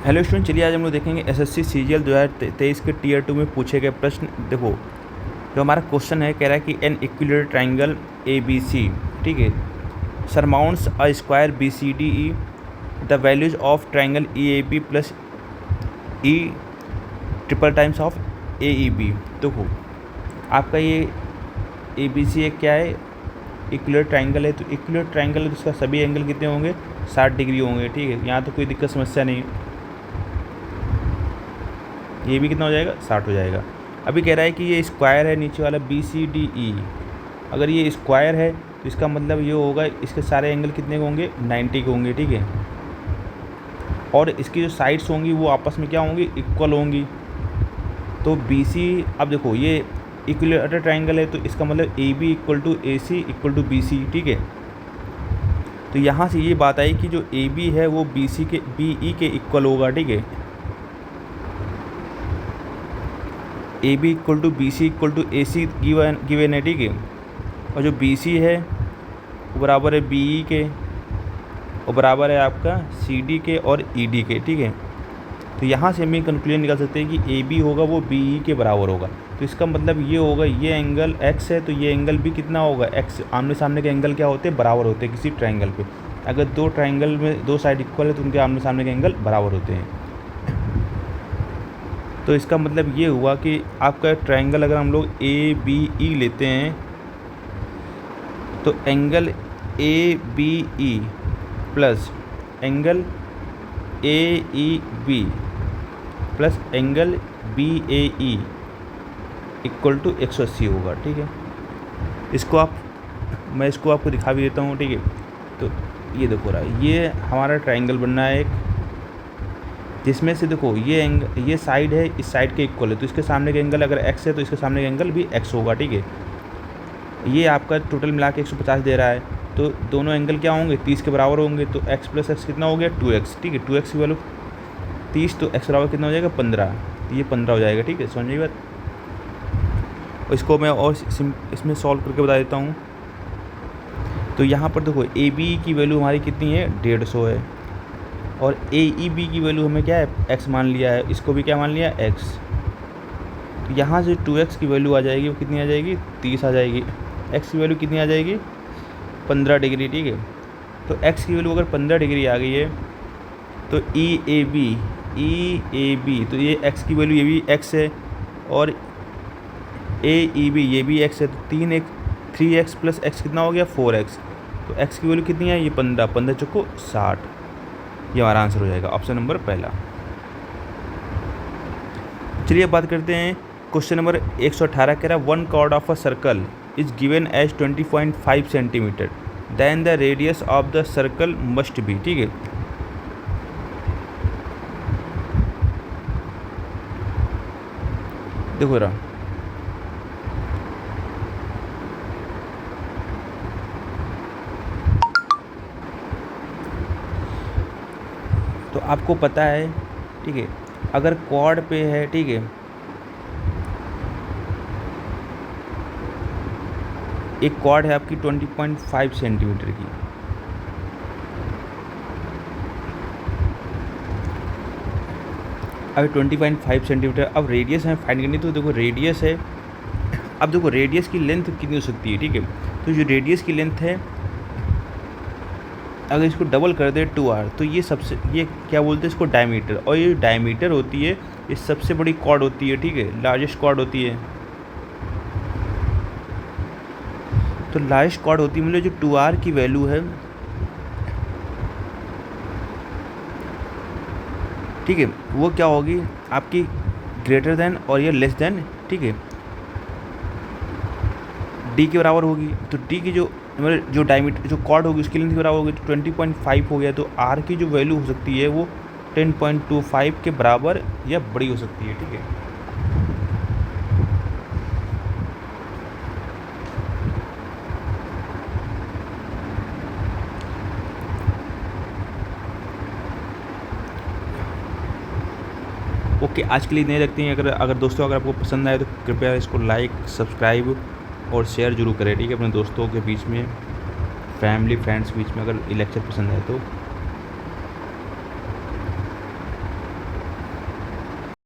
Hello student, चलिए आज हम लोग देखेंगे एसएससी सीजीएल 2023 के टीयर 2 में पूछे गए प्रश्न। देखो, जो हमारा क्वेश्चन है कह रहा है कि an equilateral triangle A B C, ठीक है, surmounts a square B C D E, the values of triangle E A B plus E triple times of A E B. देखो, आपका ये ए बी सी एक क्या है, इक्विलेटरल ट्राइंगल है। तो इक्विलेटरल ट्राइंगल है तो उसका सभी एंगल कितने होंगे, 60 डिग्री होंगे, ठीक है। यहाँ तो कोई दिक्कत समस्या नहीं है। ये भी कितना हो जाएगा, 60 हो जाएगा। अभी कह रहा है कि ये स्क्वायर है नीचे वाला बी सी डी ई। अगर ये स्क्वायर है तो इसका मतलब ये होगा इसके सारे एंगल कितने के होंगे, 90 के होंगे, ठीक है। और इसकी जो साइड्स होंगी वो आपस में क्या होंगी, इक्वल होंगी। तो बी सी, अब देखो ये इक्विलेटरल ट्राइंगल है तो इसका मतलब A B equal to A C equal to B C, ठीक है। तो यहाँ से ये बात आई कि जो ए बी है वो बी सी के बी ई के इक्वल होगा, ठीक है। A B equal to B C equal to A C given है, ठीक है। और जो बी सी है वो बराबर है बी ई के और बराबर है आपका सी डी के और ई डी के, ठीक है। तो यहाँ से हम ये कंक्लूजन निकाल सकते हैं कि ए बी होगा वो बी ई के बराबर होगा। तो इसका मतलब ये होगा, ये एंगल एक्स है तो ये एंगल भी कितना होगा, एक्स। आमने सामने के एंगल क्या होते हैं, बराबर होते हैं किसी ट्राइंगल पे। अगर दो ट्राइंगल में दो साइड इक्वल है तो उनके आमने सामने के एंगल बराबर होते हैं। तो इसका मतलब ये हुआ कि आपका ट्राइंगल अगर हम लोग ए बी ई लेते हैं तो angle A B E plus angle A E B plus angle B A E equal to 180 होगा, ठीक है। मैं इसको आपको दिखा भी देता हूँ, ठीक है। तो ये देखो रहा, ये हमारा ट्राइंगल बनना है एक, जिसमें से देखो ये साइड है इस साइड के इक्वल है। तो इसके सामने का एंगल अगर x है तो इसके सामने का एंगल भी x होगा, ठीक है। ये आपका टोटल मिला के 150 दे रहा है तो दोनों एंगल क्या होंगे, 30 के बराबर होंगे। तो x प्लस एक्स कितना हो गया, 2x, ठीक है। 2x की वैल्यू 30 तो x बराबर कितना हो जाएगा, 15। तो ये 15 हो जाएगा, ठीक है। समझिए बात। और इसको मैं और इसमें सॉल्व करके बता देता हूँ। तो यहाँ पर देखो ए बी की वैल्यू हमारी कितनी है, 150 है। और ए ई बी की वैल्यू हमें क्या है, x मान लिया है। इसको भी क्या मान लिया, x। तो यहाँ से 2x की वैल्यू आ जाएगी, वो कितनी आ जाएगी, 30 आ जाएगी। x की वैल्यू कितनी आ जाएगी, 15 डिग्री, ठीक है। तो x की वैल्यू अगर 15 डिग्री आ गई है तो ई ए बी, तो ये x की वैल्यू, ये भी x है और ए ई बी ये भी x है। तो 3x प्लस x कितना हो गया, 4x। तो x की वैल्यू कितनी है, ये 15 चौको 60। ये हमारा आंसर हो जाएगा, ऑप्शन नंबर पहला। चलिए बात करते हैं क्वेश्चन नंबर 118। कह रहा है one chord of a circle is given as 20.5 centimetre, then the radius of the circle must be, ठीक है। देखो रहा, तो आपको पता है, ठीक है, अगर क्वाड पे है, ठीक है, एक क्वाड है आपकी 20.5 सेंटीमीटर की। अब 20.5 सेंटीमीटर, अब रेडियस हमें फाइंड करनी। तो देखो रेडियस है, अब देखो रेडियस की लेंथ कितनी हो सकती है, ठीक है। तो जो रेडियस की लेंथ है अगर इसको डबल कर दे 2r तो ये क्या बोलते हैं इसको, डायमीटर। और ये डायमीटर होती है, ये सबसे बड़ी कॉर्ड होती है, ठीक है, लार्जेस्ट कॉर्ड होती है। तो लार्जेस्ट कॉर्ड होती है मतलब जो 2r की वैल्यू है, ठीक है, वो क्या होगी आपकी, ग्रेटर देन और ये लेस देन, ठीक है, d के बराबर होगी। तो d की जो डायमीटर जो कॉर्ड होगी उसकी लेंथ के बराबर होगी। तो 20.5 हो गया, तो r की जो वैल्यू हो सकती है वो 10.25 के बराबर या बड़ी हो सकती है, ठीक है। ओके, आज के लिए नहीं रखते हैं। अगर दोस्तों अगर आपको पसंद आए तो कृपया इसको लाइक, सब्सक्राइब और शेयर जरूर करें, ठीक है, अपने दोस्तों के बीच में, फैमिली फ्रेंड्स के बीच में। अगर ये लेक्चर पसंद आए तो